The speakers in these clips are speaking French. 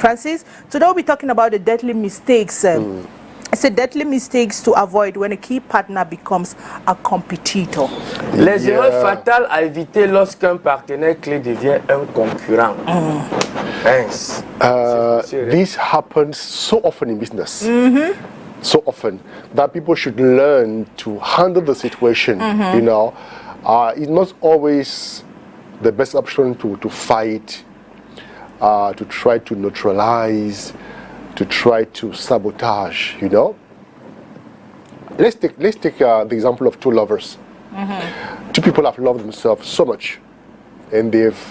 Francis, today we'll be talking about the deadly mistakes. It's a deadly mistakes to avoid when a key partner becomes a competitor. Les erreurs fatales à éviter lorsqu'un partenaire clé devient un concurrent. This happens so often in business. So often that people should learn to handle the situation. You know, it's not always the best option to fight, to try to neutralize, to try to sabotage. You know, let's take the example of two lovers. Two people have loved themselves so much, and they've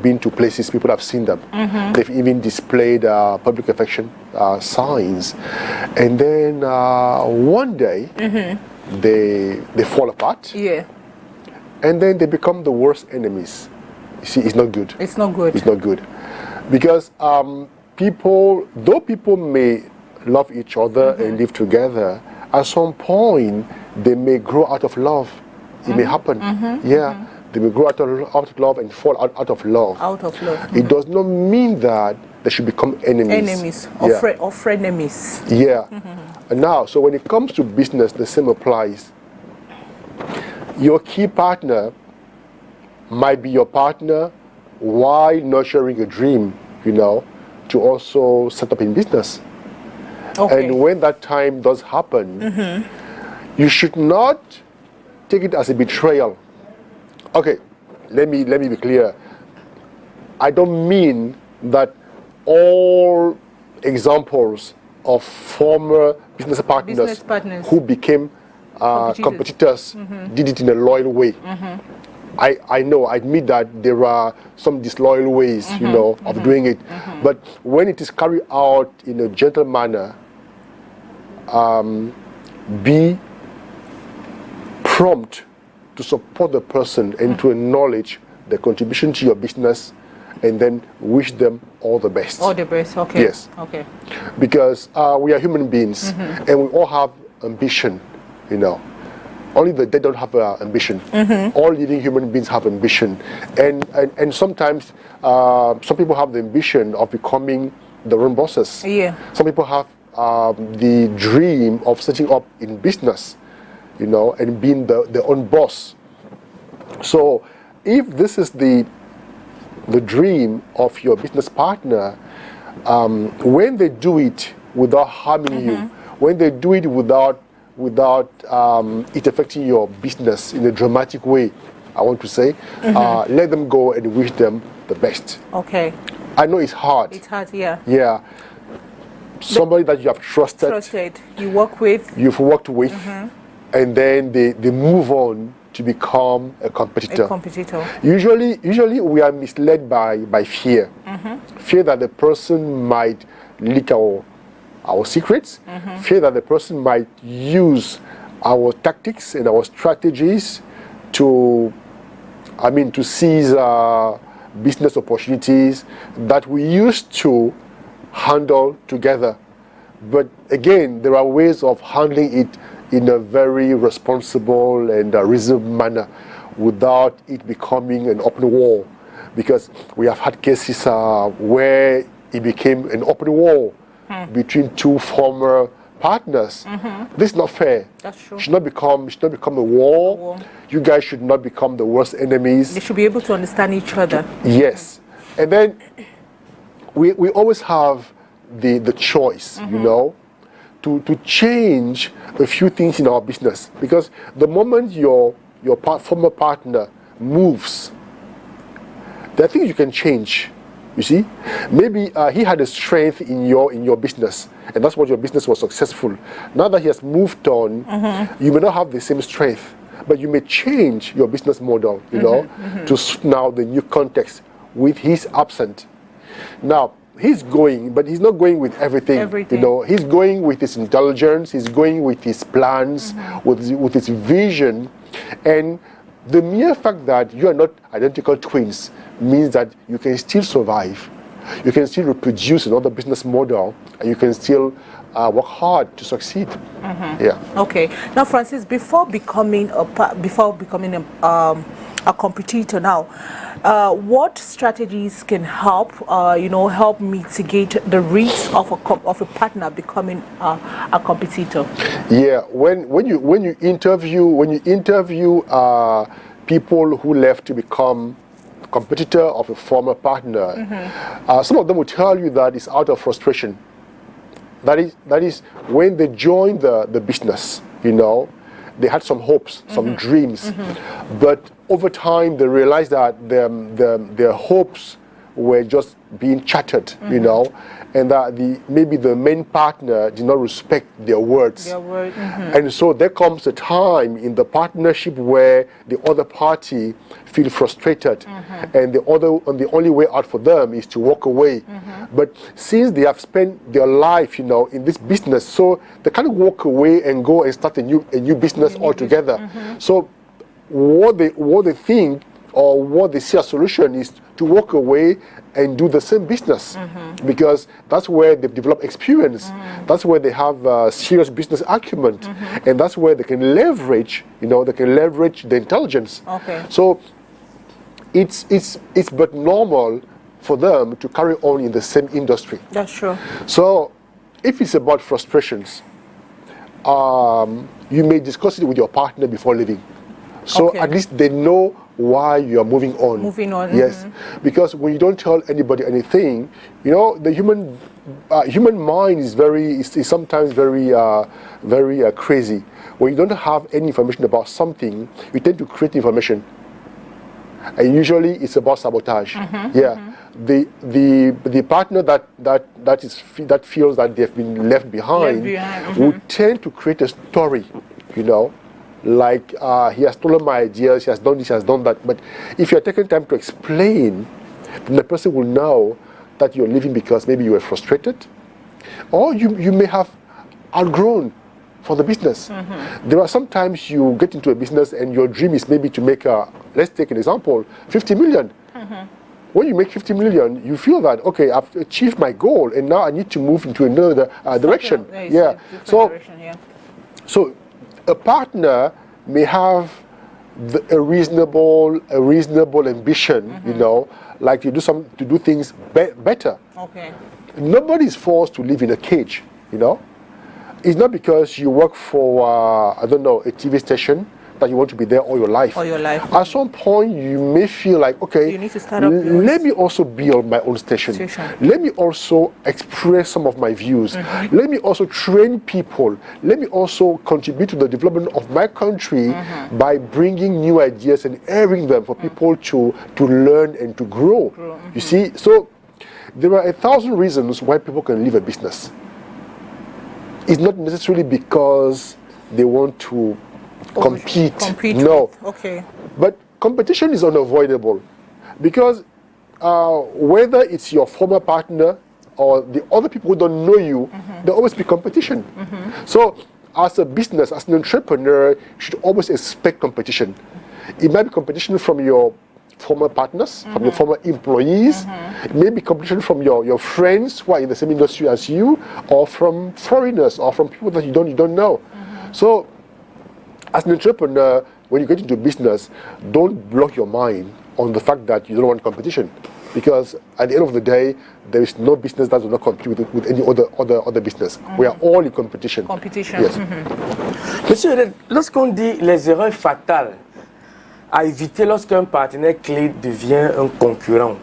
been to places people have seen them. They've even displayed public affection signs, and then one day they fall apart. And then they become the worst enemies. You see, it's not good. It's not good. It's not good, because though people may love each other and live together, at some point they may grow out of love. It may happen. They may grow out of love and fall out of love. It does not mean that they should become enemies. Or frenemies. And now, so when it comes to business, the same applies. Your key partner might be your partner while nurturing a dream, you know, to also set up in business. And when that time does happen, you should not take it as a betrayal. Okay, let me be clear. I don't mean that all examples of former business partners who became competitors did it in a loyal way. I know, I admit that there are some disloyal ways, you know, of doing it. But when it is carried out in a gentle manner, be prompt to support the person and to acknowledge the contribution to your business, and then wish them all the best. All the best, okay. Yes. Okay. Because we are human beings, and we all have ambition, you know. Only the dead don't have ambition. All living human beings have ambition. And sometimes some people have the ambition of becoming their own bosses. Some people have the dream of setting up in business, you know, and being their own boss. So if this is the dream of your business partner, when they do it without harming you, when they do it without it affecting your business in a dramatic way, I want to say, let them go and wish them the best. Okay. I know it's hard. It's hard, yeah. Yeah. Somebody that you have trusted, you work with, you've worked with, and then they move on to become a competitor. Usually we are misled by fear. Fear that the person might leak our secrets, fear that the person might use our tactics and our strategies to seize business opportunities that we used to handle together. But again, there are ways of handling it in a very responsible and reasonable manner without it becoming an open war, because we have had cases where it became an open war between two former partners. This is not fair. That's true. Should not become a war. You guys should not become the worst enemies. They should be able to understand each other. Yes. And then we always have the choice, you know, to change a few things in our business, because the moment your former partner moves, there are things you can change. You see, maybe he had a strength in your business, and that's what your business was successful. Now that he has moved on, you may not have the same strength, but you may change your business model, you know, to suit now the new context with his absent. Now he's going, but he's not going with everything. You know, he's going with his intelligence, he's going with his plans, with his vision, and the mere fact that you are not identical twins means that you can still survive. You can still reproduce another business model, and you can still work hard to succeed. Yeah. Okay. Now, Francis, before becoming a competitor, now, What strategies can help, help mitigate the risk of a partner becoming a competitor? Yeah, when you interview people who left to become competitor of a former partner, some of them will tell you that it's out of frustration. That is when they joined the business, they had some hopes, some dreams, but over time they realized that their hopes were just being shattered, and that maybe the main partner did not respect their words. And so there comes a time in the partnership where the other party feel frustrated, and the only way out for them is to walk away. But since they have spent their life, in this business, so they can't walk away and go and start a new business altogether. So what they think, or what they see as solution, is to walk away and do the same business, because that's where they develop experience, that's where they have serious business acumen, and that's where they can leverage, the intelligence. So it's but normal for them to carry on in the same industry. That's true. So if it's about frustrations, you may discuss it with your partner before leaving. So at least they know why you are moving on. Yes, because when you don't tell anybody anything, the human mind is sometimes very crazy. When you don't have any information about something, you tend to create information, and usually it's about sabotage. The partner that feels that they've been left behind would tend to create a story, like he has stolen my ideas, he has done this, he has done that. But if you're taking time to explain, then the person will know that you're leaving because maybe you were frustrated, or you may have outgrown for the business. There are sometimes you get into a business and your dream is maybe to make let's take an example, 50 million. When you make 50 million, you feel that, okay, I've achieved my goal and now I need to move into another direction. So a partner may have a reasonable ambition, like to do things better. Nobody is forced to live in a cage. It's not because you work for a TV station that you want to be there all your life. At some point, you may feel like, okay, you need to start up let me also build my own station. Let me also express some of my views. Let me also train people. Let me also contribute to the development of my country by bringing new ideas and airing them for people to learn and to grow. You see, so there are 1,000 reasons why people can leave a business. It's not necessarily because they want to compete. No. But competition is unavoidable, because whether it's your former partner or the other people who don't know you, there'll always be competition. So as a business, as an entrepreneur, you should always expect competition. It might be competition from your former partners, from your former employees. It may be competition from your friends who are in the same industry as you, or from foreigners, or from people that you don't know. So as an entrepreneur, when you get into business, don't block your mind on the fact that you don't want competition, because at the end of the day, there is no business that will not compete with any other business. We are all in competition. Yes. Monsieur, lorsqu'on dit les erreurs fatales à éviter lorsqu'un partenaire clé devient un concurrent,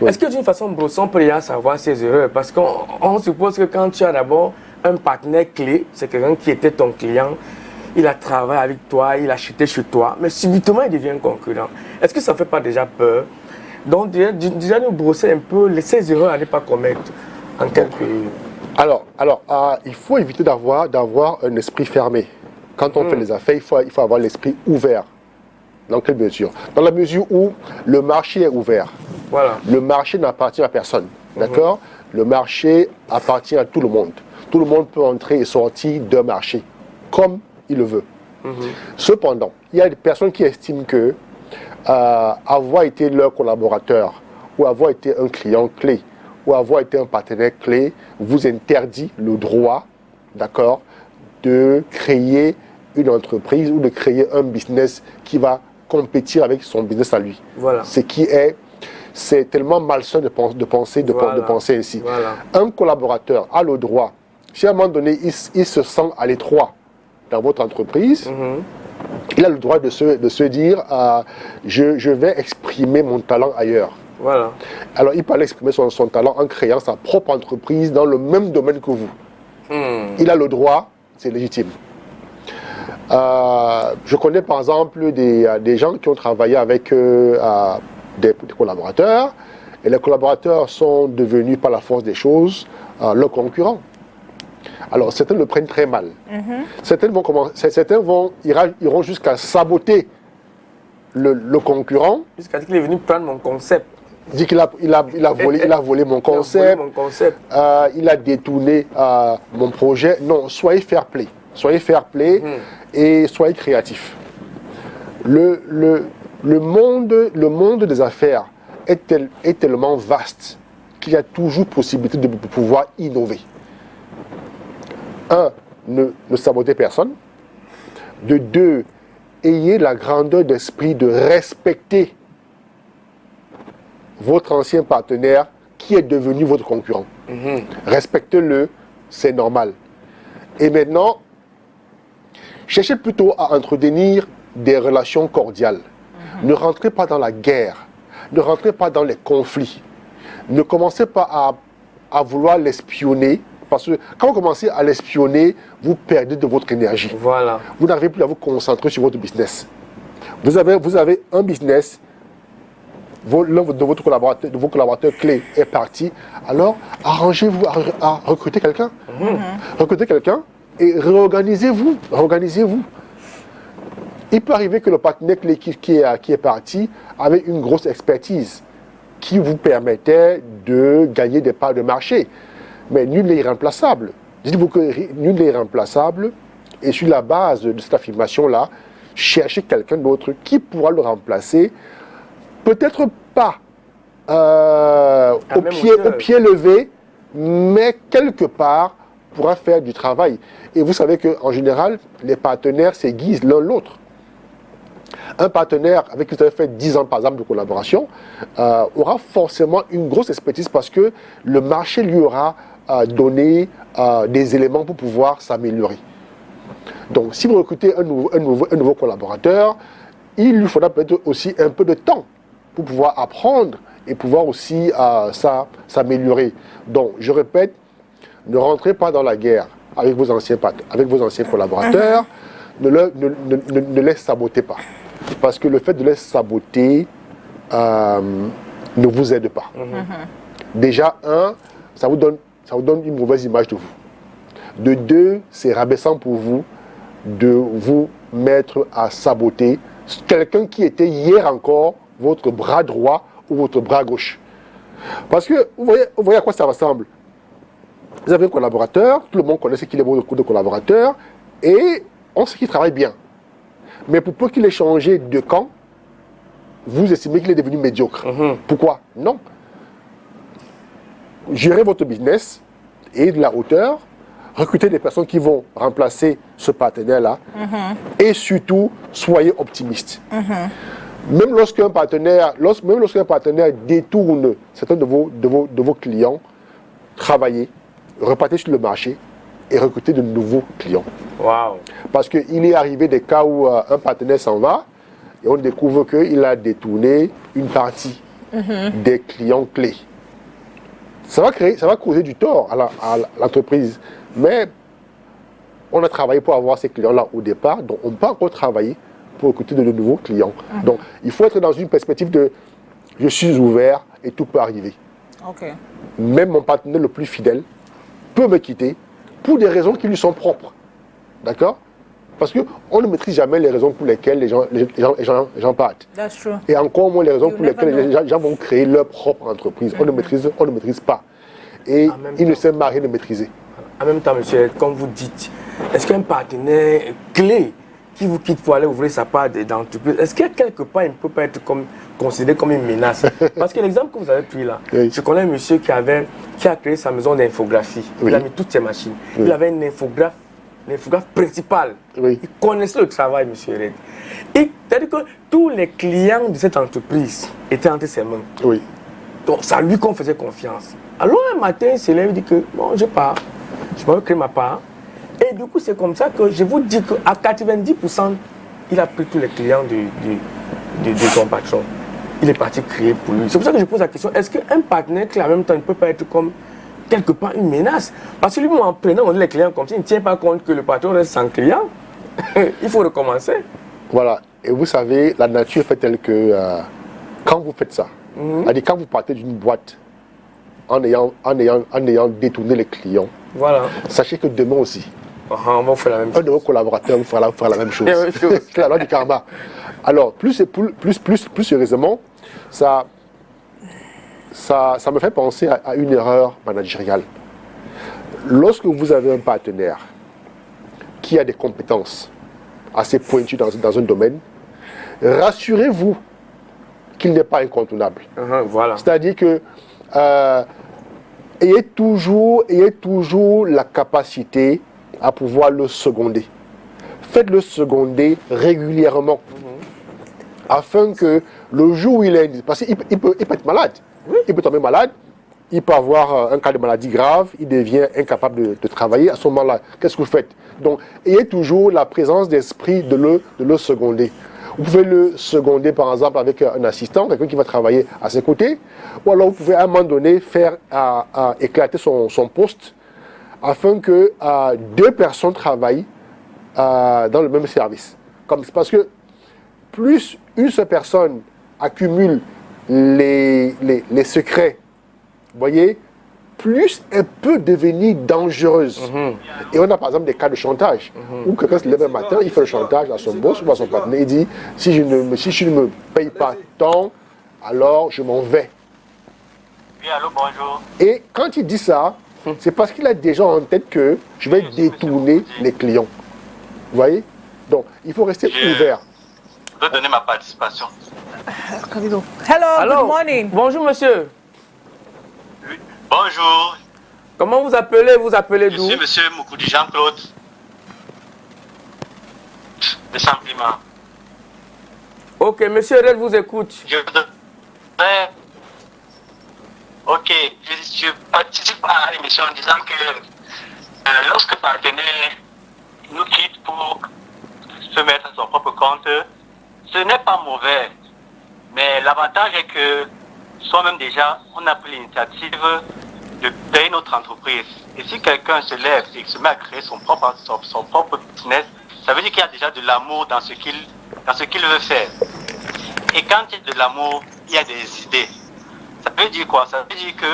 est-ce que d'une façon brosson, on peut déjà savoir ces erreurs? Parce qu'on suppose que quand tu as d'abord un partenaire clé, c'est quelqu'un qui était ton client, il a travaillé avec toi, il a acheté chez toi, mais subitement il devient un concurrent. Est-ce que ça ne fait pas déjà peur? Donc déjà nous brosser un peu ces erreurs à ne pas commettre en quelques... Alors, il faut éviter d'avoir un esprit fermé. Quand on fait les affaires, il faut avoir l'esprit ouvert. Dans quelle mesure? Dans la mesure où le marché est ouvert. Voilà. Le marché n'appartient à personne. D'accord? Le marché appartient à tout le monde. Tout le monde peut entrer et sortir d'un marché, comme il le veut. Cependant, il y a des personnes qui estiment que avoir été leur collaborateur, ou avoir été un client clé, ou avoir été un partenaire clé, vous interdit le droit, d'accord, de créer une entreprise ou de créer un business qui va compétir avec son business à lui. Voilà. Ce qui est c'est tellement malsain de penser ainsi. Voilà. Un collaborateur a le droit, si à un moment donné, il se sent à l'étroit dans votre entreprise, il a le droit de se dire je vais exprimer mon talent ailleurs. Voilà. Alors, il peut exprimer son talent en créant sa propre entreprise dans le même domaine que vous. Il a le droit, c'est légitime. Je connais par exemple des gens qui ont travaillé avec des collaborateurs, et les collaborateurs sont devenus par la force des choses leurs concurrents. Alors certains le prennent très mal. Certains iront jusqu'à saboter le concurrent. Jusqu'à dire qu'il est venu prendre mon concept. Il dit qu'il a volé mon concept, il a détourné mon projet. Non, soyez fair play. Soyez fair play et soyez créatifs. Le monde des affaires est tellement vaste qu'il y a toujours possibilité de pouvoir innover. Un, ne sabotez personne. De deux, ayez la grandeur d'esprit de respecter votre ancien partenaire qui est devenu votre concurrent. Respectez-le, c'est normal. Et maintenant, cherchez plutôt à entretenir des relations cordiales. Ne rentrez pas dans la guerre. Ne rentrez pas dans les conflits. Ne commencez pas à vouloir l'espionner. Parce que quand vous commencez à l'espionner, vous perdez de votre énergie. Voilà. Vous n'arrivez plus à vous concentrer sur votre business. Vous avez un business, l'un de vos collaborateurs clés est parti. Alors, arrangez-vous à recruter quelqu'un. Recrutez quelqu'un et réorganisez-vous. Il peut arriver que le partenaire clé qui est parti avait une grosse expertise qui vous permettait de gagner des parts de marché. Mais nul n'est irremplaçable. Dites-vous que nul n'est irremplaçable. Et sur la base de cette affirmation-là, cherchez quelqu'un d'autre qui pourra le remplacer. Peut-être pas au pied levé, mais quelque part pourra faire du travail. Et vous savez qu'en général, les partenaires s'aiguisent l'un l'autre. Un partenaire avec qui vous avez fait 10 ans, par exemple, de collaboration, aura forcément une grosse expertise parce que le marché lui aura donné des éléments pour pouvoir s'améliorer. Donc, si vous recrutez un nouveau collaborateur, il lui faudra peut-être aussi un peu de temps pour pouvoir apprendre et pouvoir aussi s'améliorer. Donc, je répète, ne rentrez pas dans la guerre avec vos anciens collaborateurs, ne les sabotez pas. Parce que le fait de les saboter ne vous aide pas. Déjà, un, ça vous donne une mauvaise image de vous. De deux, c'est rabaissant pour vous de vous mettre à saboter quelqu'un qui était hier encore votre bras droit ou votre bras gauche. Parce que, vous voyez à quoi ça ressemble. Vous avez un collaborateur, tout le monde connaît ce qu'il est beaucoup de collaborateurs, et on sait qu'il travaille bien. Mais pour peu qu'il ait changé de camp, vous estimez qu'il est devenu médiocre. Pourquoi? Non. Gérez votre business et de la hauteur, recrutez des personnes qui vont remplacer ce partenaire-là, et surtout, soyez optimiste. Même lorsqu'un partenaire détourne certains de vos clients, travaillez, repartez sur le marché et recrutez de nouveaux clients. Wow. Parce qu'il est arrivé des cas où un partenaire s'en va et on découvre qu'il a détourné une partie des clients clés. Ça va causer du tort à l'entreprise. Mais on a travaillé pour avoir ces clients-là au départ, donc on peut encore travailler pour recruter de nouveaux clients. Donc il faut être dans une perspective de je suis ouvert et tout peut arriver. Même mon partenaire le plus fidèle peut me quitter pour des raisons qui lui sont propres. D'accord? Parce qu'on ne maîtrise jamais les raisons pour lesquelles les gens partent. Et encore moins les raisons pour lesquelles les gens vont créer leur propre entreprise. On ne maîtrise pas. Et il ne sert à rien de maîtriser. En même temps, monsieur, comme vous dites, est-ce qu'un partenaire clé qui vous quitte pour aller ouvrir sa part d'entreprise, est-ce que quelque part il ne peut pas être considéré comme une menace? Parce que l'exemple que vous avez pris là, je connais un monsieur qui a créé sa maison d'infographie. Il a mis toutes ses machines. Il avait un infographe principal. Il connaissait le travail, monsieur ERET. Et c'est-à-dire que tous les clients de cette entreprise étaient entre ses mains. Donc, c'est à lui qu'on faisait confiance. Alors, un matin, il se lève, il dit que bon, je pars. Je vais créer ma part. Et du coup, c'est comme ça que je vous dis qu'à 90%, il a pris tous les clients de son patron. Il est parti créer pour lui. C'est pour ça que je pose la question, est-ce qu'un partenaire qui en même temps ne peut pas être comme quelque part une menace? Parce que lui, en prenant les clients comme ça, il ne tient pas compte que le patron reste sans client. Il faut recommencer. Voilà. Et vous savez, la nature fait telle que quand vous faites ça, c'est-à-dire quand vous partez d'une boîte en ayant détourné les clients, voilà. Sachez que demain aussi, on va faire la même chose. Un de vos collaborateurs vous fera la même chose. C'est la loi du karma. Alors, plus sérieusement, ça me fait penser à une erreur managériale. Lorsque vous avez un partenaire qui a des compétences assez pointues dans un domaine, rassurez-vous qu'il n'est pas incontournable. Voilà. C'est-à-dire que ayez toujours la capacité à pouvoir le seconder. Faites-le seconder régulièrement. Afin que le jour où il est... Parce qu'il peut être malade. Oui. Il peut tomber malade. Il peut avoir un cas de maladie grave. Il devient incapable de travailler. À ce moment-là, qu'est-ce que vous faites? Donc, ayez toujours la présence d'esprit de le seconder. Vous pouvez le seconder, par exemple, avec un assistant, quelqu'un qui va travailler à ses côtés. Ou alors, vous pouvez à un moment donné faire éclater son poste afin que deux personnes travaillent dans le même service. Parce que plus une seule personne accumule les secrets, vous voyez, plus elle peut devenir dangereuse. Et on a par exemple des cas de chantage, où quelqu'un se lève un matin, il fait le chantage à son boss ou à son partenaire, il dit, si je ne me paye pas tant, alors je m'en vais. Oui, allô, bonjour. Et quand il dit ça, c'est parce qu'il a déjà en tête que je vais détourner les clients. Vous voyez? Donc, il faut rester ouvert. Je peux donner ma participation. Hello, good morning. Bonjour, monsieur. Oui. Bonjour. Comment vous appelez? Vous appelez d'où? Je suis monsieur Moukoudi Jean-Claude. De Saint-Piment. Ok, monsieur ERET vous écoute. Ok, je participe à l'émission en disant que lorsque partenaire nous quitte pour se mettre à son propre compte, ce n'est pas mauvais. Mais l'avantage est que soi-même déjà, on a pris l'initiative de créer notre entreprise. Et si quelqu'un se lève et se met à créer son propre business, ça veut dire qu'il y a déjà de l'amour dans ce qu'il veut faire. Et quand il y a de l'amour, il y a des idées. Ça veut dire quoi? Ça veut dire que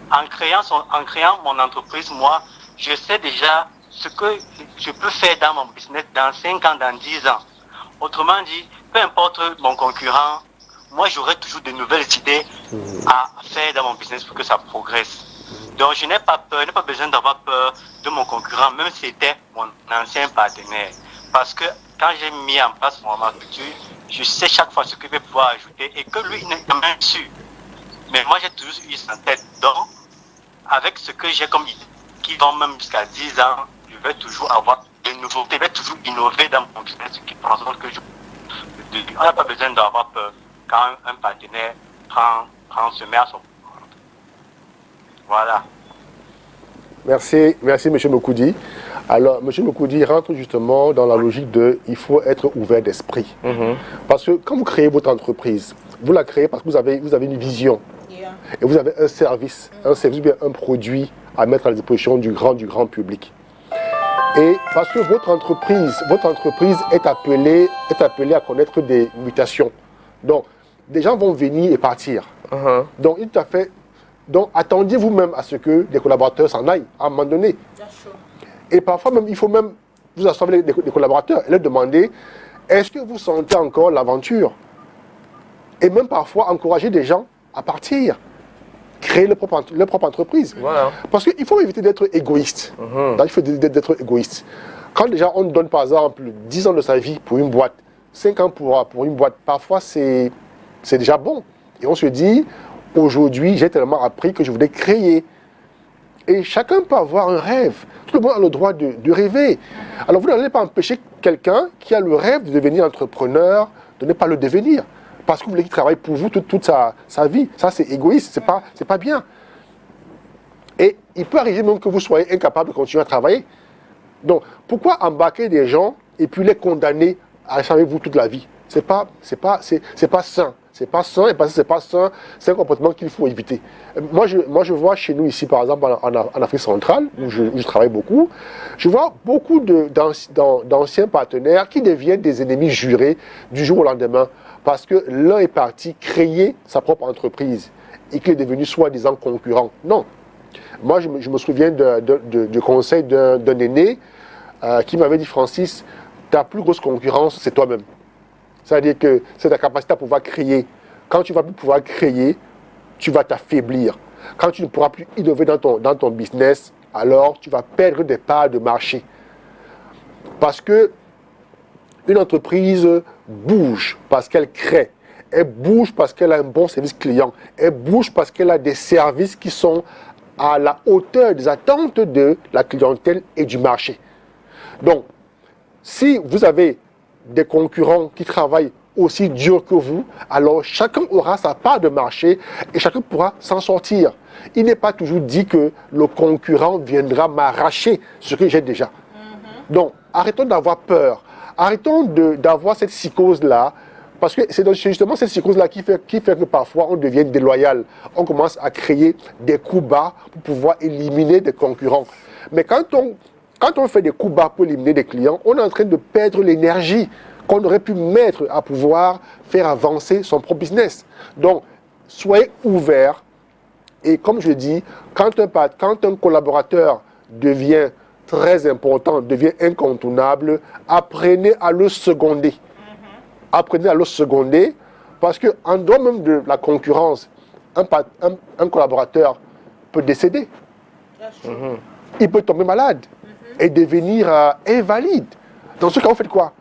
en créant mon entreprise, moi, je sais déjà ce que je peux faire dans mon business dans 5 ans, dans 10 ans. Autrement dit, peu importe mon concurrent, moi j'aurai toujours de nouvelles idées à faire dans mon business pour que ça progresse. Donc je n'ai pas peur, je n'ai pas besoin d'avoir peur de mon concurrent, même si c'était mon ancien partenaire. Parce que quand j'ai mis en place mon structure, je sais chaque fois ce que je vais pouvoir ajouter et que lui, il n'est quand même sûr. Mais moi j'ai toujours eu ça en tête. Donc, avec ce que j'ai comme idée, qui vont même jusqu'à 10 ans, je vais toujours avoir de nouveautés, je vais toujours innover dans mon business, ce qui prend que on n'a pas besoin d'avoir peur quand un partenaire se met à son compte. Voilà. Merci M. Moukoudi. Alors, M. Moukoudi rentre justement dans la logique de il faut être ouvert d'esprit. Parce que quand vous créez votre entreprise, vous la créez parce que vous avez une vision. Et vous avez un service bien un produit à mettre à la disposition du grand public. Et parce que votre entreprise est appelée à connaître des mutations. Donc, des gens vont venir et partir. Donc, attendez vous-même à ce que des collaborateurs s'en aillent à un moment donné. Et parfois même, il faut même vous asseoir avec des collaborateurs et leur demander, est-ce que vous sentez encore l'aventure? Et même parfois encourager des gens à partir, créer leur propre entreprise. Voilà. Parce qu'il faut éviter d'être égoïste. Il faut d'être égoïste. Quand déjà on donne par exemple 10 ans de sa vie pour une boîte, 5 ans pour une boîte, parfois c'est déjà bon. Et on se dit, aujourd'hui j'ai tellement appris que je voulais créer. Et chacun peut avoir un rêve. Tout le monde a le droit de rêver. Alors vous n'allez pas empêcher quelqu'un qui a le rêve de devenir entrepreneur, de ne pas le devenir. parce que vous voulez qu'il travaille pour vous toute sa vie. Ça, c'est égoïste, c'est pas bien. Et il peut arriver même que vous soyez incapable de continuer à travailler. Donc, pourquoi embarquer des gens et puis les condamner à rester avec vous toute la vie? C'est pas sain. C'est pas sain, et parce que c'est pas sain, c'est un comportement qu'il faut éviter. Moi, je vois chez nous ici, par exemple, en Afrique centrale, où je travaille beaucoup, je vois beaucoup d'anciens partenaires qui deviennent des ennemis jurés du jour au lendemain, parce que l'un est parti créer sa propre entreprise et qu'il est devenu soi-disant concurrent. Non. Moi, je me souviens du conseil d'un aîné qui m'avait dit, Francis, ta plus grosse concurrence, c'est toi-même. C'est-à-dire que c'est ta capacité à pouvoir créer. Quand tu ne vas plus pouvoir créer, tu vas t'affaiblir. Quand tu ne pourras plus innover dans ton business, alors tu vas perdre des parts de marché. Parce que une entreprise bouge parce qu'elle crée. Elle bouge parce qu'elle a un bon service client. Elle bouge parce qu'elle a des services qui sont à la hauteur des attentes de la clientèle et du marché. Donc, si vous avez des concurrents qui travaillent aussi dur que vous, alors chacun aura sa part de marché et chacun pourra s'en sortir. Il n'est pas toujours dit que le concurrent viendra m'arracher ce que j'ai déjà. Donc, arrêtons d'avoir peur. Arrêtons d'avoir cette psychose-là, parce que c'est justement cette psychose-là qui fait que parfois on devient déloyal. On commence à créer des coups bas pour pouvoir éliminer des concurrents. Mais quand on fait des coups bas pour éliminer des clients, on est en train de perdre l'énergie qu'on aurait pu mettre à pouvoir faire avancer son propre business. Donc, soyez ouverts. Et comme je dis, quand un collaborateur devient très important, devient incontournable, apprenez à le seconder. Apprenez à le seconder, parce qu'en dehors même de la concurrence, un collaborateur peut décéder. Il peut tomber malade et devenir invalide. Dans ce cas, vous faites quoi?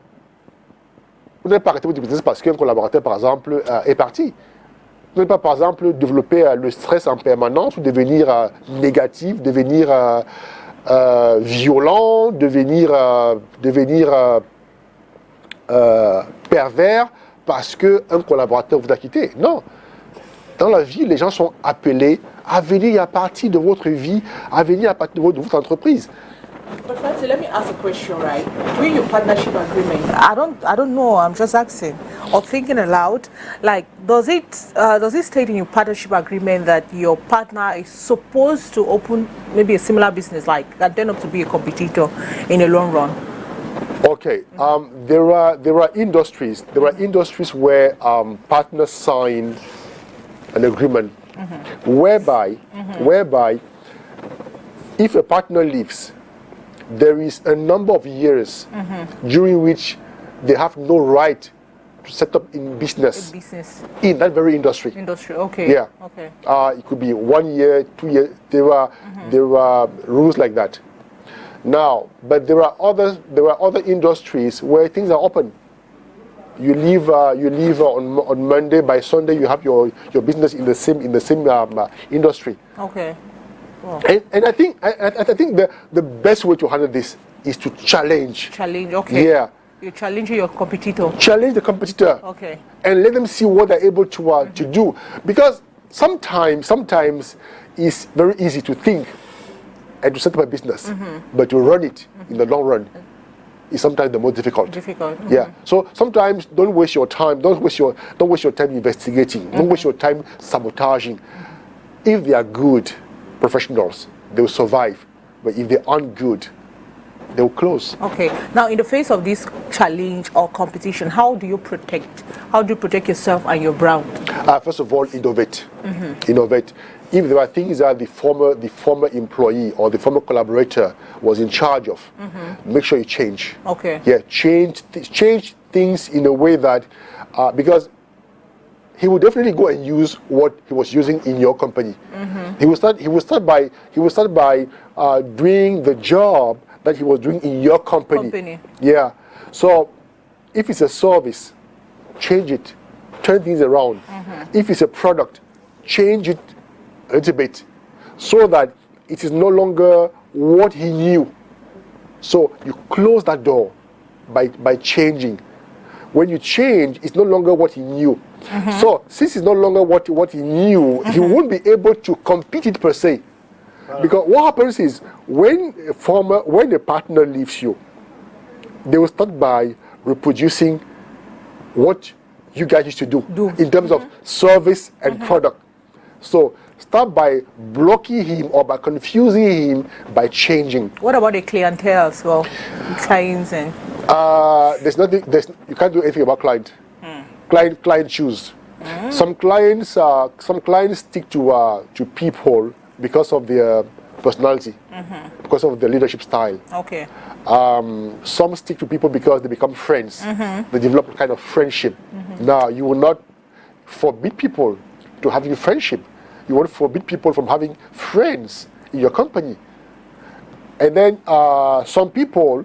Vous n'avez pas arrêté votre business parce qu'un collaborateur, par exemple, est parti. Vous n'avez pas, par exemple, développer le stress en permanence ou devenir négatif, devenir violent, devenir pervers parce qu'un collaborateur vous a quitté. Non. Dans la vie, les gens sont appelés à venir à partir de votre vie, à venir à partir de votre entreprise. But Francis, let me ask a question, right? During your partnership agreement, I don't know. I'm just asking or thinking aloud. Like, does it state in your partnership agreement that your partner is supposed to open maybe a similar business, like that turn up to be a competitor in the long run? Okay. There are industries. There are industries where partners sign an agreement whereby if a partner leaves, there is a number of years during which they have no right to set up in business in that very industry. Okay. Yeah. Okay. It could be 1 year, 2 years. There are rules like that. Now, but there are other industries where things are open. You leave on Monday. By Sunday, you have your business in the same industry. Okay. Oh. And I think the best way to handle this is to challenge. Challenge. Okay. Yeah. You're challenging your competitor. Challenge the competitor. Okay. And let them see what they're able to do, because sometimes it's very easy to think and to set up a business, but to run it in the long run is sometimes the most difficult. Yeah. So sometimes don't waste your time. Don't waste your time investigating. Don't waste your time sabotaging. If they are good professionals, they will survive. But if they aren't good, they will close. Okay. Now, in the face of this challenge or competition, how do you protect yourself and your brand? First of all, innovate. Innovate. If there are things that the former employee or the former collaborator was in charge of, make sure you change. Okay. Yeah, change things in a way that because he will definitely go and use what he was using in your company. He will start by doing the job that he was doing in your company. Yeah. So if it's a service, change it, turn things around. If it's a product, change it a little bit so that it is no longer what he knew. So you close that door by changing. when you change, it's no longer what he knew. So since it's no longer what he knew, he won't be able to compete it per se. Because what happens is when a partner leaves you, they will start by reproducing what you guys used to do. In terms of service and product. So start by blocking him or by confusing him by changing. What about the clientele as well? Clients and you can't do anything about client. Client choose. Some clients stick to people because of their personality, because of their leadership style. Okay. Some stick to people because they become friends. They develop a kind of friendship. Now, you will not forbid people to having friendship. You won't forbid people from having friends in your company. And then some people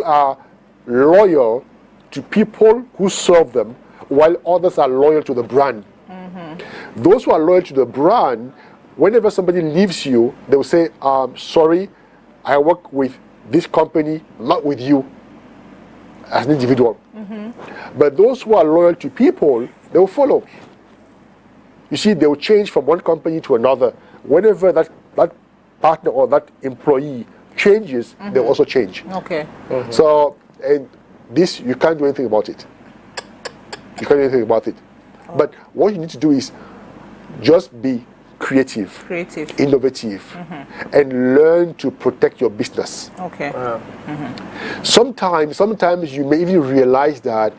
are loyal to people who serve them, while others are loyal to the brand. Those who are loyal to the brand, whenever somebody leaves you, they will say, sorry, I work with this company, not with you as an individual. But those who are loyal to people, they will follow. You see, they will change from one company to another. Whenever that partner or that employee changes, they'll also change. Okay. So, and this, you can't do anything about it. You can't do anything about it. But what you need to do is just be creative, innovative, and learn to protect your business. Okay. Sometimes you may even realize that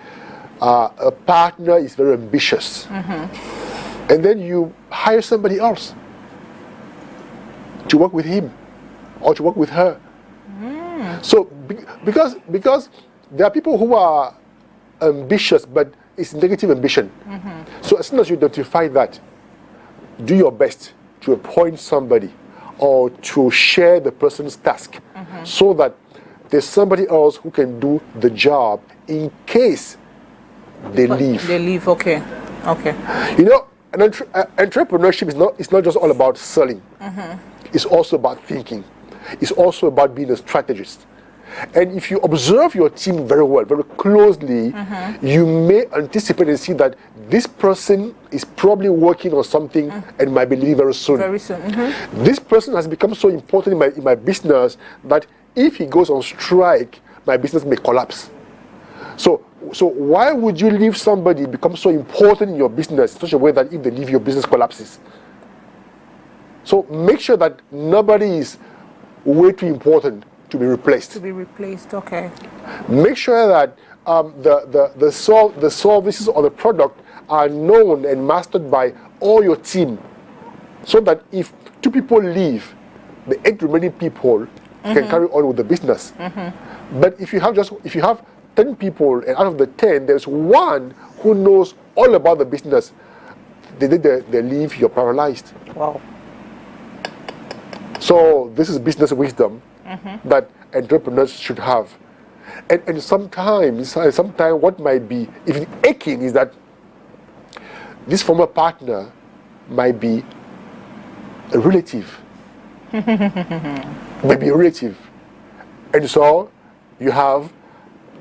a partner is very ambitious, and then you hire somebody else to work with him or to work with her. So because there are people who are ambitious, but it's negative ambition. So as soon as you identify that, do your best to appoint somebody or to share the person's task so that there's somebody else who can do the job in case they leave. They leave, okay. You know, entrepreneurship is not just all about selling. It's also about thinking. It's also about being a strategist. And if you observe your team very well, very closely, you may anticipate and see that this person is probably working on something and might be leaving very soon. This person has become so important in my business that if he goes on strike, my business may collapse. So why would you leave somebody become so important in your business in such a way that if they leave, your business collapses? So make sure that nobody is way too important to be replaced. Okay. Make sure that the services or the product are known and mastered by all your team, so that if 2 people leave, the 8 remaining people can carry on with the business. But if you have 10 people, and out of the 10, there's 1 who knows all about the business, they leave, you're paralyzed. Wow. So this is business wisdom that entrepreneurs should have. And sometimes what might be even aching is that this former partner might be a relative. Maybe a relative. And so you have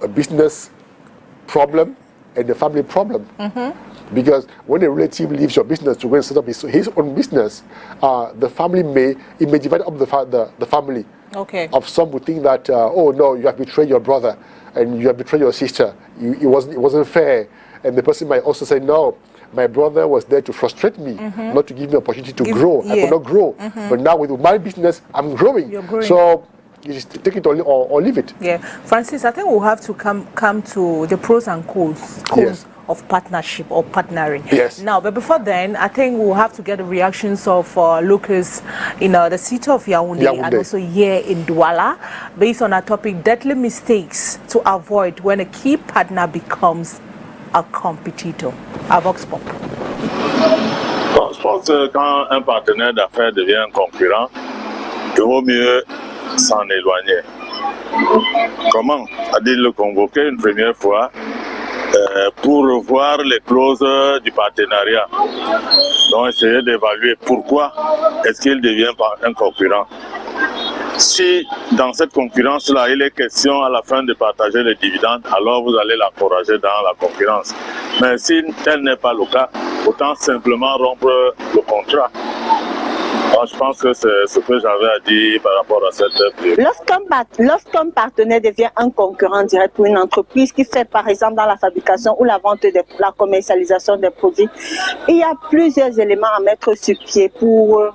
a business problem and a family problem. Because when a relative leaves your business to go and set up his own business, the family may divide up the family. Okay. Of some would think that, oh no, you have betrayed your brother and you have betrayed your sister. It wasn't fair. And the person might also say, no, my brother was there to frustrate me, not to give me an opportunity to grow. I could not grow. But now with my business, I'm growing. You're growing. So you just take it or leave it. Yeah. Francis, I think we'll have to come to the pros and cons. Yes. Of partnership or partnering. Yes. Now, but before then, I think we'll have to get the reactions of locals in the city of Yaoundé and also here in Douala, based on our topic, deadly mistakes to avoid when a key partner becomes a competitor. À Vox Pop. Bon, je pense que quand un partenaire d'affaires devient un concurrent, il vaut mieux s'en éloigner. Comment? C'est-à-dire le convoquer une première fois pour revoir les clauses du partenariat. Donc essayer d'évaluer pourquoi est-ce qu'il devient un concurrent. Si dans cette concurrence-là, il est question à la fin de partager les dividendes, alors vous allez l'encourager dans la concurrence. Mais si tel n'est pas le cas, autant simplement rompre le contrat. Alors, je pense que c'est ce que j'avais à dire par rapport à cette période. Lorsqu'un partenaire devient un concurrent direct pour une entreprise qui fait par exemple dans la fabrication ou la vente de la commercialisation des produits, il y a plusieurs éléments à mettre sur pied pour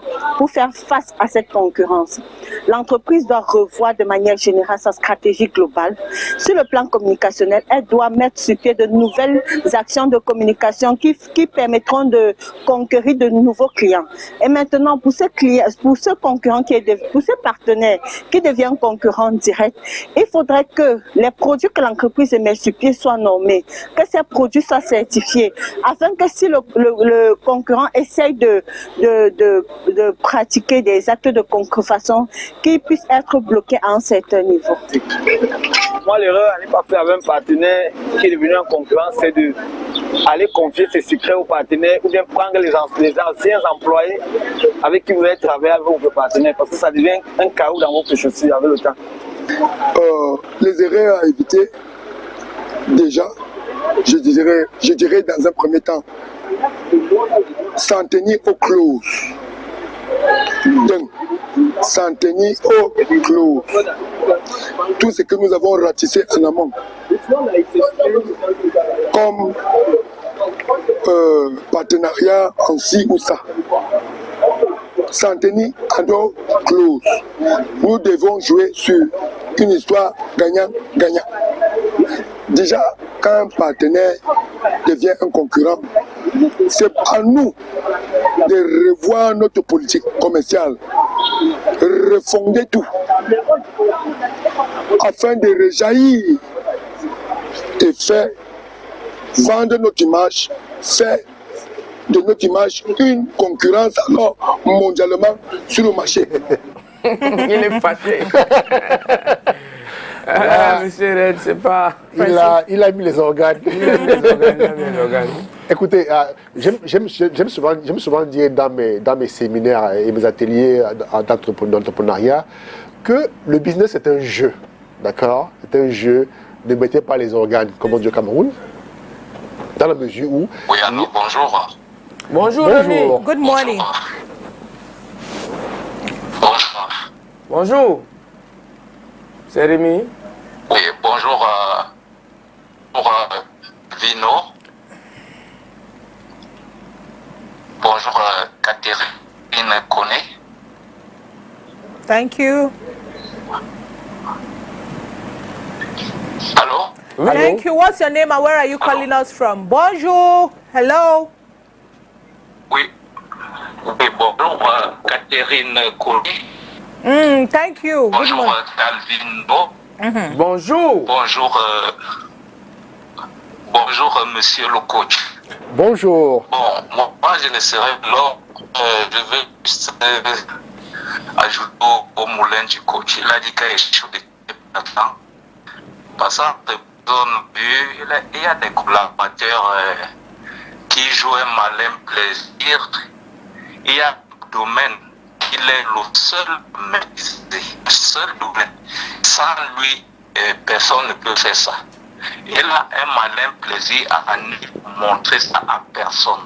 faire face à cette concurrence. L'entreprise doit revoir de manière générale sa stratégie globale. Sur le plan communicationnel, elle doit mettre sur pied de nouvelles actions de communication qui permettront de conquérir de nouveaux clients. Et maintenant, pour ce concurrent pour ce partenaire qui devient concurrent direct, il faudrait que les produits que l'entreprise met sur pied soient normés, que ces produits soient certifiés, afin que si le concurrent essaye de pratiquer des actes de contrefaçon, qu'ils puissent être bloqués à un certain niveau. Moi, l'erreur à ne pas faire avec un partenaire qui est devenu un concurrent, c'est d'aller confier ses secrets au partenaire ou bien prendre les anciens employés avec qui vous allez travailler avec votre partenaire, parce que ça devient un chaos dans votre chaussure avec le temps. Les erreurs à éviter, déjà, je dirais dans un premier temps, s'en tenir aux clauses. Donc, s'en tenir aux clauses. Tout ce que nous avons ratissé en amont, comme partenariat en ci ou ça, s'en tenir à nos clauses. Nous devons jouer sur une histoire gagnant-gagnant. Déjà, quand un partenaire devient un concurrent, c'est à nous de revoir notre politique commerciale, refonder tout, afin de rejaillir et faire vendre notre image, faire de notre image une concurrence alors mondialement sur le marché. Il est fâché. Monsieur ERET, c'est pas... Il a mis les organes. Écoutez, j'aime souvent dire dans mes séminaires et mes ateliers d'entrepreneuriat que le business est un jeu, d'accord? C'est un jeu, ne mettez pas les organes, comme on dit au Cameroun, dans la mesure où... Oui, allô, bonjour. Bonjour, Rémi. Good morning. Bonjour. Bonjour. C'est Rémi. Oui, bonjour pour Vino. Bonjour Catherine Koné. Thank you. Allô? Oui. Thank you. What's your name and where are you calling us from? Bonjour. Hello. Oui. Oui, bonjour Catherine Koné. Thank you. Good Bonjour morning. Calvino. Bonjour. Bonjour, bonjour monsieur le coach. Bonjour. Bon, moi je ne serai là. Je vais juste ajouter au moulin du coach. Il a dit qu'il y a des choses de temps. Passant de zone, il y a des collaborateurs qui jouent un malin plaisir. Il y a un domaine. Il est le seul maîtrisé, le seul domaine. Sans lui, personne ne peut faire ça. Il a un malin plaisir à ne montrer ça à personne.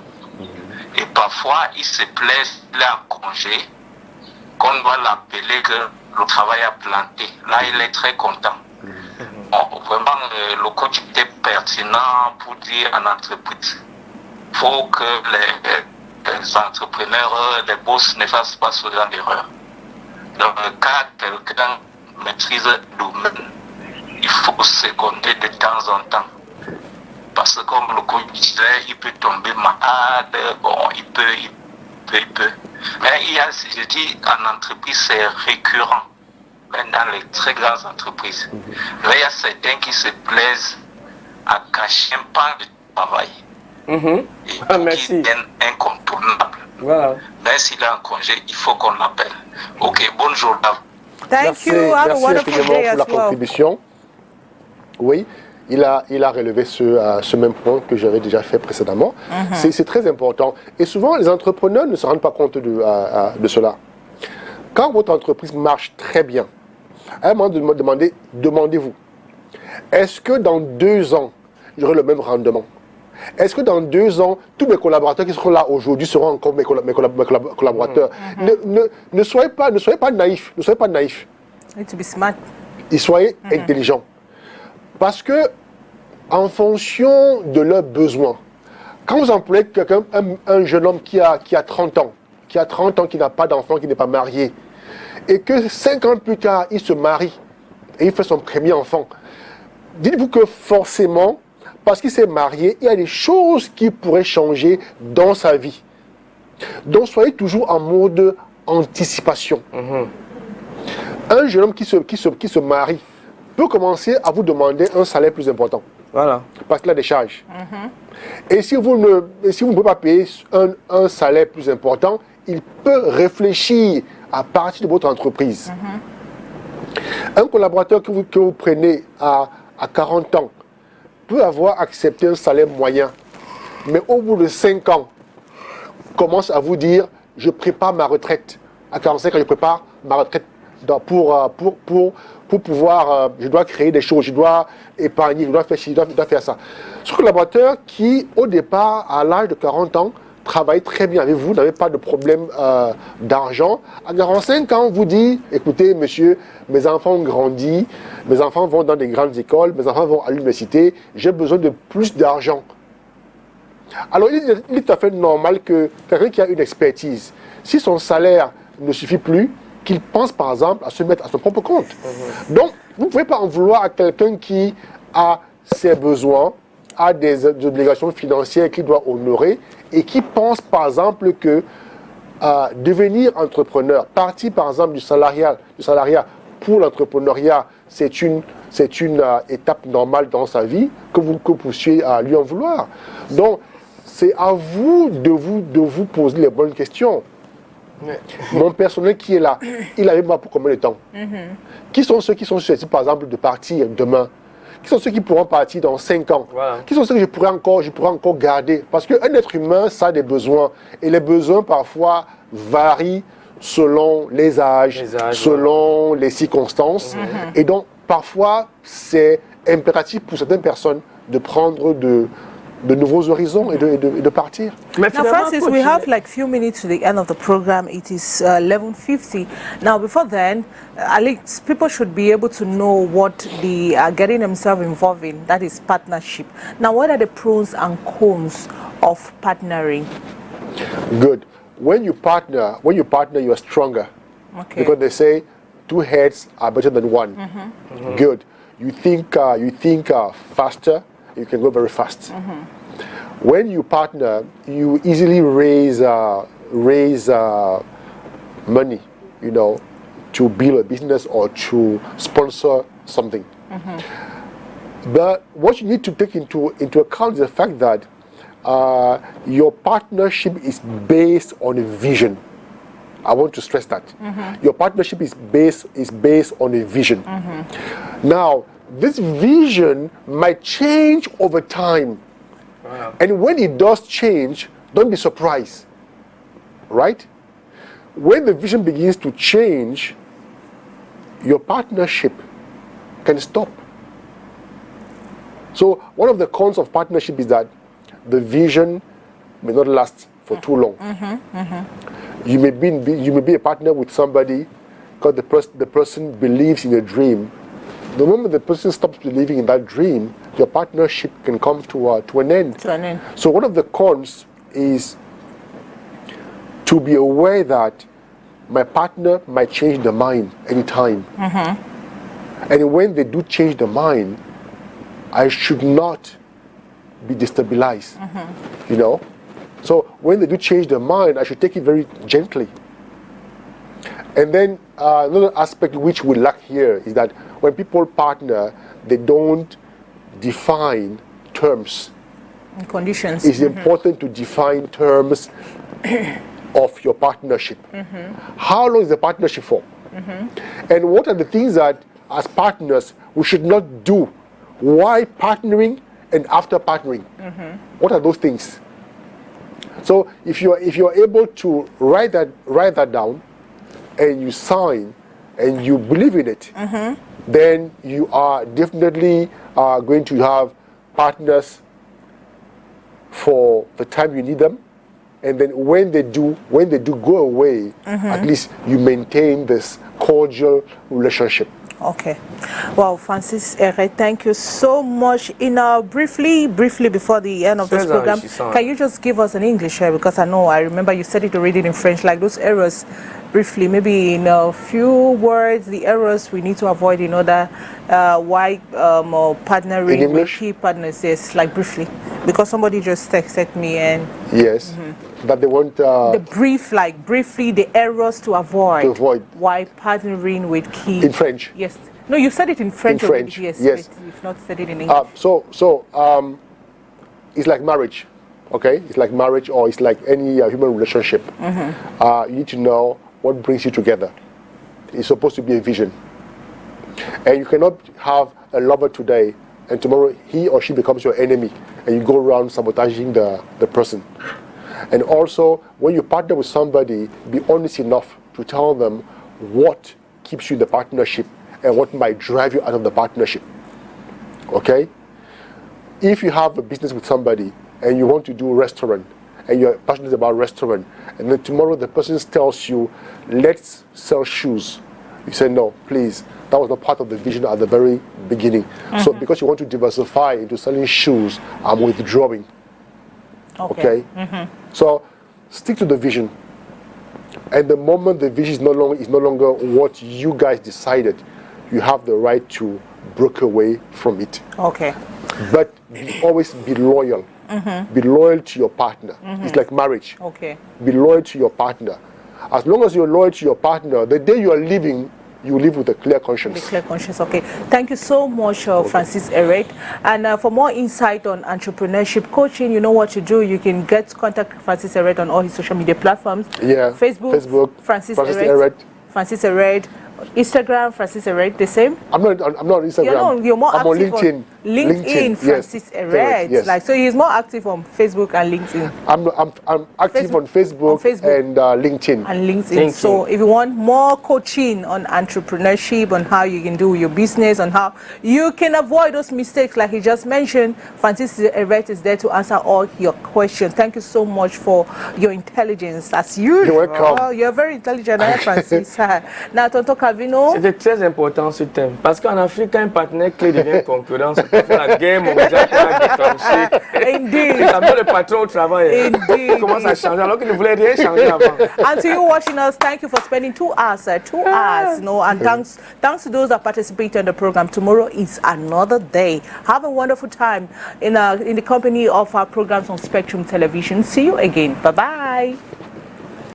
Et parfois, il se plaise, il est en congé, qu'on doit l'appeler que le travail a planté. Là, il est très content. Bon, vraiment, le coach était pertinent pour dire en entreprise. Il faut que les entrepreneurs, les boss ne fassent pas ce genre d'erreur. Dans le cas quelqu'un maîtrise le domaine, il faut seconder de temps en temps. Parce que comme le coach disait, il peut tomber malade, bon, il peut. Mais il y a, je dis, en entreprise, c'est récurrent. Même dans les très grandes entreprises. Mais il y a certains qui se plaisent à cacher un pan de travail. Et merci. qui est incontournable. Voilà. Même s'il est en congé, il faut qu'on l'appelle. Ok, bonne journée. Thank you. Have a wonderful day pour la as well. contribution. Oui, il a relevé ce même point que j'avais déjà fait précédemment. C'est très important. Et souvent, les entrepreneurs ne se rendent pas compte de cela. Quand votre entreprise marche très bien, à un moment demandez-vous, est-ce que dans 2 ans, j'aurai le même rendement? Est-ce que dans 2 ans, tous mes collaborateurs qui seront là aujourd'hui seront encore mes collaborateurs? Ne soyez pas naïfs. Ne soyez pas naïfs. Need to be smart. Et soyez intelligents. Parce que, en fonction de leurs besoins, quand vous employez quelqu'un, un jeune homme qui a 30 ans, qui n'a pas d'enfant, qui n'est pas marié, et que 5 ans plus tard, il se marie et il fait son premier enfant, dites-vous que forcément, parce qu'il s'est marié, il y a des choses qui pourraient changer dans sa vie. Donc, soyez toujours en mode anticipation. Un jeune homme qui se marie peut commencer à vous demander un salaire plus important. Voilà. Parce qu'il a des charges. Et si vous ne pouvez pas payer un salaire plus important, il peut réfléchir à partir de votre entreprise. Un collaborateur que vous prenez à 40 ans peut avoir accepté un salaire moyen, mais au bout de 5 ans, commence à vous dire, je prépare ma retraite. À 45 ans, je prépare ma retraite pour pouvoir, je dois créer des choses, je dois épargner, je dois faire ci, je dois faire ça. Ce collaborateur qui, au départ, à l'âge de 40 ans, travaille très bien avec vous, n'avez pas de problème d'argent. À 45 ans, vous dit, écoutez, monsieur, mes enfants ont grandi, mes enfants vont dans des grandes écoles, mes enfants vont à l'université, j'ai besoin de plus d'argent. Alors, il est tout à fait normal que quelqu'un qui a une expertise, si son salaire ne suffit plus, qu'il pense par exemple à se mettre à son propre compte. Donc, vous ne pouvez pas en vouloir à quelqu'un qui a ses besoins, a des obligations financières qu'il doit honorer et qui pense par exemple que devenir entrepreneur, partir par exemple du salariat pour l'entrepreneuriat, c'est une étape normale dans sa vie que vous puissiez lui en vouloir. Donc, c'est à vous de vous poser les bonnes questions. Mon personnel qui est là, il arrive pour combien de temps? Qui sont ceux qui sont susceptibles, par exemple, de partir demain? Qui sont ceux qui pourront partir dans 5 ans? Voilà. Qui sont ceux que je pourrais encore garder? Parce qu'un être humain, ça a des besoins. Et les besoins, parfois, varient selon les âges, selon les circonstances. Et donc, parfois, c'est impératif pour certaines personnes de prendre de nouveaux horizons et de partir. Now, Francis, we have like few minutes to the end of the program. It is 11:50. Now, before then, at least people should be able to know what they are getting themselves involved in. That is partnership. Now, what are the pros and cons of partnering? Good. When you partner, you are stronger. Okay. Because they say 2 heads are better than 1. Good. You think faster. You can go very fast. When you partner, you easily raise money, to build a business or to sponsor something. But what you need to take into account is the fact that your partnership is based on a vision. I want to stress that. Your partnership is based on a vision. Now, this vision might change over time. Wow. And when it does change, don't be surprised. Right? When the vision begins to change, your partnership can stop. So one of the cons of partnership is that the vision may not last for too long. You may be a partner with somebody because the person believes in a dream. The moment the person stops believing in that dream, your partnership can come to an end. So one of the cons is to be aware that my partner might change their mind anytime. And when they do change their mind, I should not be destabilized. So when they do change their mind, I should take it very gently. And then another aspect which we lack here is that when people partner, they don't define terms. And conditions. It's important to define terms of your partnership. How long is the partnership for? And what are the things that, as partners, we should not do while partnering and after partnering? What are those things? So if you're able to write that down, and you sign and you believe in it, then you are definitely going to have partners for the time you need them. And then when they do go away, at least you maintain this cordial relationship. Okay. Well, Francis ERET, thank you so much. Briefly before the end of this program, can you just give us an English here? Because I remember you said it already in French, like those errors, briefly, maybe in a few words, the errors we need to avoid in order why partnering with key partners, yes, like briefly. Because somebody just texted me and... Yes. That they want briefly the errors to avoid why partnering with key in French. Yes. No, you said it in French. In French. Yes. Yes. But you've not said it in English. It's like marriage, okay? It's like marriage, or it's like any human relationship. You need to know what brings you together. It's supposed to be a vision, and you cannot have a lover today and tomorrow he or she becomes your enemy, and you go around sabotaging the person. And also, when you partner with somebody, be honest enough to tell them what keeps you in the partnership and what might drive you out of the partnership. Okay? If you have a business with somebody and you want to do a restaurant and you're passionate about restaurant, and then tomorrow the person tells you, let's sell shoes. You say, no, please. That was not part of the vision at the very beginning. So because you want to diversify into selling shoes, I'm withdrawing. Okay? So stick to the vision. And the moment the vision is no longer what you guys decided, you have the right to break away from it. Okay. But always be loyal. Be loyal to your partner. It's like marriage. Okay. Be loyal to your partner. As long as you're loyal to your partner, the day you are leaving, you live with a clear conscience. With a clear conscience, okay. Thank you so much, Francis ERET. And for more insight on entrepreneurship coaching, you know what to do. You can contact Francis ERET on all his social media platforms. Yeah. Facebook Francis ERET. Francis ERET. Instagram, Francis ERET, the same? I'm not on Instagram. You're more I'm active on LinkedIn. LinkedIn, Francis ERET. Yes. Like, so he's more active on Facebook and LinkedIn. I'm active on Facebook and LinkedIn. And LinkedIn. So if you want more coaching on entrepreneurship, on how you can do your business, on how you can avoid those mistakes like he just mentioned, Francis ERET is there to answer all your questions. Thank you so much for your intelligence, as usual. You're welcome. You're very intelligent, Francis. Now, Tonton Calvino. C'était très important ce thème. Parce qu'en Afrique, quand un partenaire clé devient concurrent, c'est pour la guerre mondiale qu'on a déclenchée. Indeed. Ça met le patron au travail. Indeed. Il commence à changer alors qu'il ne voulait rien changer avant. And to you watching us, thank you for spending 2 hours, and thanks to those that participate in the program. Tomorrow is another day. Have a wonderful time in the company of our programs on Spectrum Television. See you again. Bye-bye.